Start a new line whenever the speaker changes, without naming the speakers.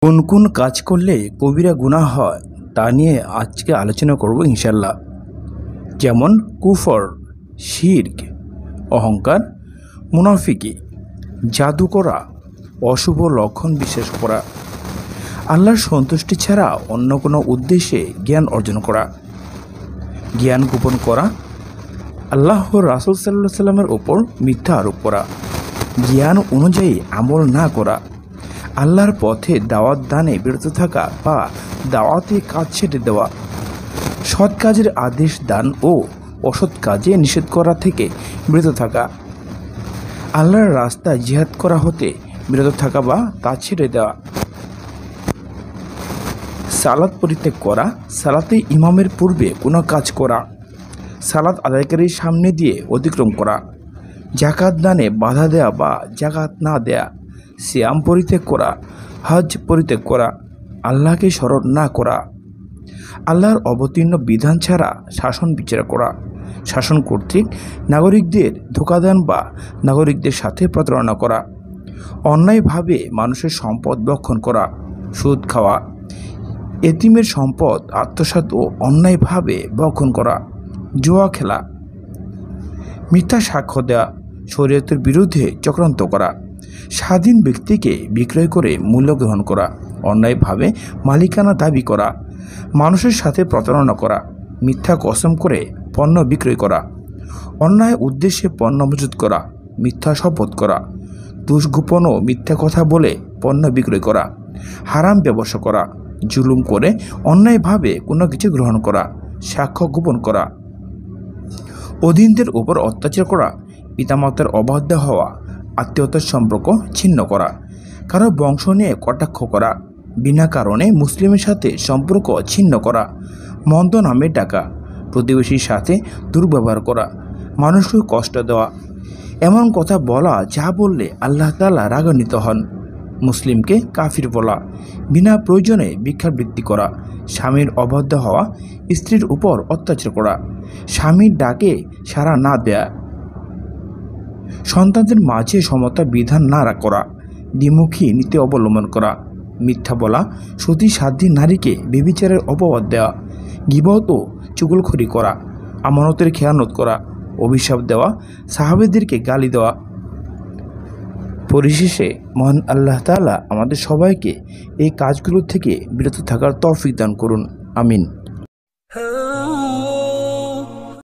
কোন কোন কাজ করলে কবিরা গুনাহ হয় তা নিয়ে আজকে আলোচনা করব ইনশাল্লাহ। যেমন কুফর, শিরক, অহংকার, মুনাফিকি, জাদু করা, অশুভ লক্ষণ বিশ্বাস করা, আল্লাহর সন্তুষ্টি ছাড়া অন্য কোনো উদ্দেশ্যে জ্ঞান অর্জন করা, জ্ঞান গোপন করা, আল্লাহ রাসূল সাল্লাল্লাহু আলাইহি সাল্লামের ওপর মিথ্যা আরোপ করা, জ্ঞান অনুযায়ী আমল না করা, আল্লাহর পথে দাওয়াত দানে বিরত থাকা বা দাওয়াতে কাজ ছেড়ে দেওয়া, সৎ কাজের আদেশ দান ও অসৎ কাজে নিষেধ করা থেকে বিরত থাকা, আল্লাহর রাস্তায় জিহাদ করা হতে বিরত থাকা বা তা ছেড়ে দেওয়া, সালাত পরিত্যাগ করা, সালাতে ইমামের পূর্বে কোনো কাজ করা, সালাত আদায়কারীর সামনে দিয়ে অতিক্রম করা, জাকাত দানে বাধা দেয়া বা জাকাত না দেয়া, সিয়াম পরিত্যাগ করা, হজ পরিত্যাগ করা, আল্লাহকে স্মরণ না করা, আল্লাহর অবতীর্ণ বিধান ছাড়া শাসন বিচার করা, শাসন কর্তৃক নাগরিকদের ধোঁকা দান বা নাগরিকদের সাথে প্রতারণা করা, অন্যায়ভাবে মানুষের সম্পদ ভক্ষণ করা, সুদ খাওয়া, এতিমের সম্পদ আত্মসাৎ ও অন্যায়ভাবে ভক্ষণ করা, জুয়া খেলা, মিথ্যা সাক্ষ্য দেওয়া, শরীয়তের বিরুদ্ধে চক্রান্ত করা, স্বাধীন ব্যক্তিকে বিক্রয় করে মূল্য গ্রহণ করা, অন্যায়ভাবে মালিকানা দাবি করা, মানুষের সাথে প্রতারণা করা, মিথ্যা কসম করে পণ্য বিক্রয় করা, অন্যায় উদ্দেশ্যে পণ্য মজুত করা, মিথ্যা শপথ করা, দুষ্গোপন ও মিথ্যা কথা বলে পণ্য বিক্রয় করা, হারাম ব্যবসা করা, জুলুম করে অন্যায়ভাবে কোনো কিছু গ্রহণ করা, সাক্ষ্য গোপন করা, অধীনদের উপর অত্যাচার করা, পিতামাতার অবাধ্য হওয়া, আত্মীয়তার সম্পর্ক ছিন্ন করা, কারো বংশ নিয়ে কটাক্ষ করা, বিনা কারণে মুসলিমের সাথে সম্পর্ক ছিন্ন করা, মন্দ নামে ডাকা, প্রতিবেশীর সাথে দুর্ব্যবহার করা, মানুষকে কষ্ট দেওয়া, এমন কথা বলা যা বললে আল্লাহ তাআলা রাগান্বিত হন, মুসলিমকে কাফির বলা, বিনা প্রয়োজনে ভিক্ষাবৃত্তি করা, স্বামীর অবাধ্য হওয়া, স্ত্রীর উপর অত্যাচার করা, স্বামীর ডাকে সাড়া না দেয়া, সন্তানদের মাঝে সমতা বিধান না করা, দ্বিমুখী নীতি অবলম্বন করা, মিথ্যা বলা, সতী সাধ্বী নারীকে ব্যভিচারের অপবাদ দেওয়া, গীবত ও চুগলখড়ি করা, আমানতের খেয়ানত করা, অভিশাপ দেওয়া, সাহাবেদেরকে গালি দেওয়া। পরিশেষে মহান আল্লাহ তাআলা আমাদের সবাইকে এই কাজগুলো থেকে বিরত থাকার তৌফিক দান করুন। আমিন।